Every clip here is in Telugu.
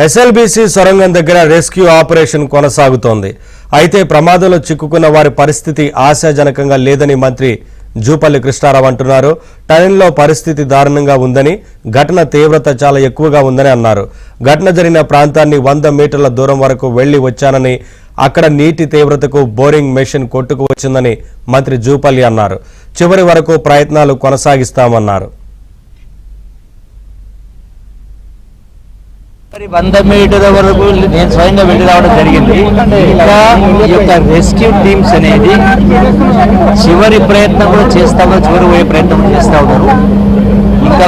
ఎస్ఎల్బీసీ సొరంగం దగ్గర రెస్క్యూ ఆపరేషన్ కొనసాగుతోంది. అయితే ప్రమాదంలో చిక్కుకున్న వారి పరిస్థితి ఆశాజనకంగా లేదని మంత్రి జూపల్లి కృష్ణారావు అంటున్నారు. టనెల్లో పరిస్థితి దారుణంగా ఉందని, ఘటన తీవ్రత చాలా ఎక్కువగా ఉందని అన్నారు. ఘటన జరిగిన ప్రాంతాన్ని 100 మీటర్ల దూరం వరకు వెళ్లి వచ్చానని, అక్కడ నీటి తీవ్రతకు బోరింగ్ మెషిన్ కొట్టుకు వచ్చిందని మంత్రి జూపల్లి అన్నారు. చివరి వరకు ప్రయత్నాలు కొనసాగిస్తామన్నారు. 100 మీటర్ల వరకు నేను స్వయంగా వెళ్ళి రావడం జరిగింది. ఇంకా ఈ యొక్క రెస్క్యూ టీమ్స్ అనేది చివరి ప్రయత్నం కూడా చేస్తా ఉన్నారు, చివరి పోయే ప్రయత్నం కూడా చేస్తూ ఉన్నారు. ఇంకా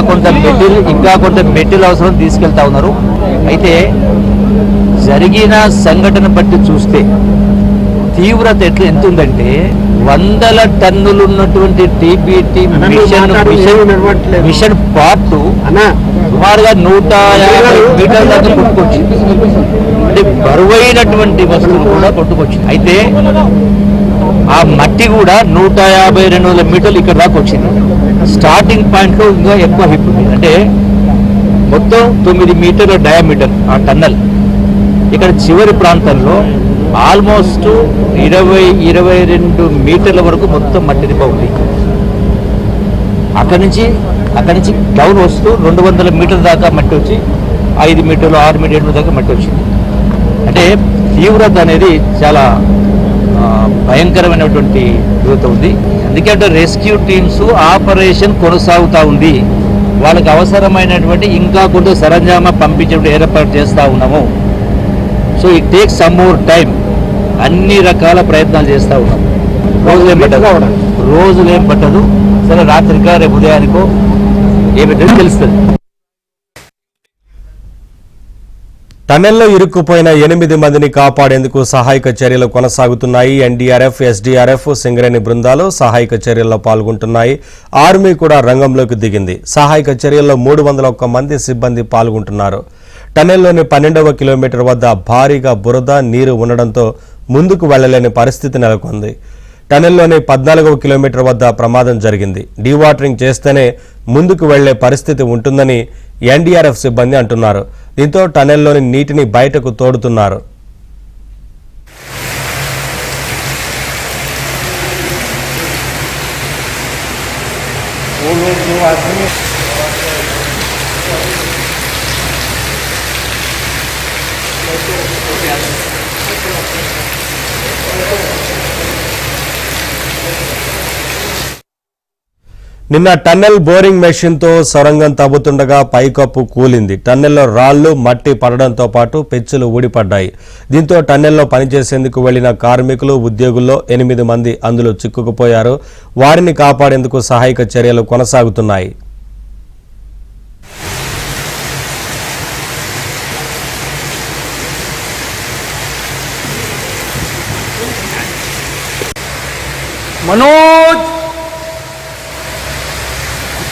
కొంత మెటీరియల్ అవసరం తీసుకెళ్తా ఉన్నారు. అయితే జరిగిన సంఘటన బట్టి చూస్తే తీవ్రత ఎంత ఉందంటే 100 టన్నులు ఉన్నటువంటి టీబీటీ మిషన్ పార్ట్ సుమారుగా 150 మీటర్ల దాకా కొట్టుకొచ్చింది. అంటే బరువైనటువంటి వస్తువులు కూడా కొట్టుకొచ్చింది. అయితే ఆ మట్టి కూడా 150-200 మీటర్లు ఇక్కడ దాకా వచ్చింది. స్టార్టింగ్ పాయింట్ లో ఇంకా ఎక్కువ హిప్ ఉంది. అంటే మొత్తం 9 మీటర్ల డయామీటర్ ఆ టన్నల్. ఇక్కడ చివరి ప్రాంతంలో ఆల్మోస్ట్ 20-22 మీటర్ల వరకు మొత్తం మట్టి దిబ్బ ఉంది. అక్కడి నుంచి డౌన్ వస్తూ 200 మీటర్ల దాకా మట్టి వచ్చి 5 మీటర్లు 6 మీటర్ల దాకా మట్టి వచ్చింది. అంటే తీవ్రత అనేది చాలా భయంకరమైనటువంటి తీవ్రత ఉంది. ఎందుకంటే రెస్క్యూ టీమ్స్ ఆపరేషన్ కొనసాగుతూ ఉంది. వాళ్ళకి అవసరమైనటువంటి ఇంకా కొంత సరంజామా పంపించే ఏర్పాటు చేస్తూ ఉన్నాము. So it takes some more time. అన్ని రకాల ప్రయత్నాలు చేస్తూ ఉన్నాం. రోజులేం పట్టదు. సరే రాత్రికా రేపు ఉదయానికో ఏమిటో తెలుస్తుంది. టన్నెల్లో ఇరుక్కుపోయిన 8 మందిని కాపాడేందుకు సహాయక చర్యలు కొనసాగుతున్నాయి. ఎన్డీఆర్ఎఫ్, ఎస్డీఆర్ఎఫ్, సింగరేణి బృందాలు సహాయక చర్యల్లో పాల్గొంటున్నాయి. ఆర్మీ కూడా రంగంలోకి దిగింది. సహాయక చర్యల్లో 301 మంది సిబ్బంది పాల్గొంటున్నారు. టన్నెల్లోని 12వ కిలోమీటర్ వద్ద భారీగా బురద, నీరు ఉండడంతో ముందుకు వెళ్లలేని పరిస్థితి నెలకొంది. టన్నెల్లోని 14వ కిలోమీటర్ వద్ద ప్రమాదం జరిగింది. డీవాటరింగ్ చేస్తేనే ముందుకు వెళ్లే పరిస్థితి ఉంటుందని ఎన్డీఆర్ఎఫ్ సిబ్బంది అంటున్నారు. దీంతో టన్నెల్లోని నీటిని బయటకు తోడుతున్నారు. నిన్న టన్నెల్ బోరింగ్ మెషిన్తో సొరంగం తవ్వుతుండగా పైకప్పు కూలింది. టన్నెల్లో రాళ్లు, మట్టి పడడంతో పాటు పెచ్చులు ఊడిపడ్డాయి. దీంతో టన్నెల్లో పనిచేసేందుకు వెళ్లిన కార్మికులు, ఉద్యోగుల్లో 8 మంది అందులో చిక్కుకుపోయారు. వారిని కాపాడేందుకు సహాయక చర్యలు కొనసాగుతున్నాయి.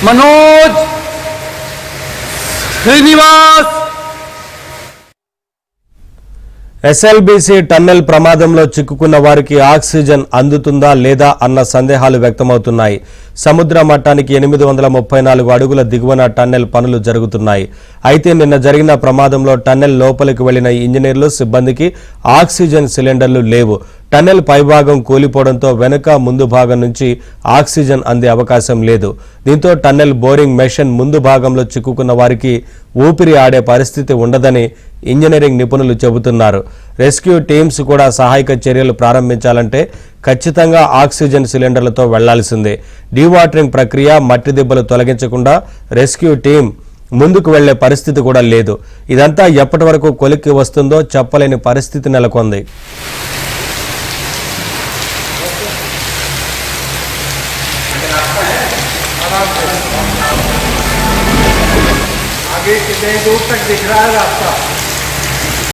మనోజ్, శ్రీనివాస్. ఎస్ఎల్బీసీ టన్నెల్ ప్రమాదంలో చిక్కుకున్న వారికి ఆక్సిజన్ అందుతుందా లేదా అన్న సందేహాలు వ్యక్తమవుతున్నాయి. సముద్ర మట్టానికి 834 అడుగుల దిగువన టన్నెల్ పనులు జరుగుతున్నాయి. అయితే నిన్న జరిగిన ప్రమాదంలో టన్నెల్ లోపలికి వెళ్లిన ఇంజనీర్లు, సిబ్బందికి ఆక్సిజన్ సిలిండర్లు లేవు. టన్నెల్ పైభాగం కూలిపోవడంతో వెనుక, ముందు భాగం నుంచి ఆక్సిజన్ అందే అవకాశం లేదు. దీంతో టన్నెల్ బోరింగ్ మెషిన్ ముందు భాగంలో చిక్కుకున్న వారికి ఊపిరి ఆడే పరిస్థితి ఉండదని ఇంజనీరింగ్ నిపుణులు చెబుతున్నారు. రెస్క్యూ టీమ్స్ కూడా సహాయక చర్యలు ప్రారంభించాలంటే ఖచ్చితంగా ఆక్సిజన్ సిలిండర్లతో వెళ్లాల్సిందే. డీవాటరింగ్ ప్రక్రియ, మట్టి దిబ్బలు తొలగించకుండా రెస్క్యూ టీం ముందుకు వెళ్లే పరిస్థితి కూడా లేదు. ఇదంతా ఎప్పటి వరకు కొలిక్కి వస్తుందో చెప్పలేని పరిస్థితి నెలకొంది. आगे कितने दूर तक दिख रहा है रास्ता?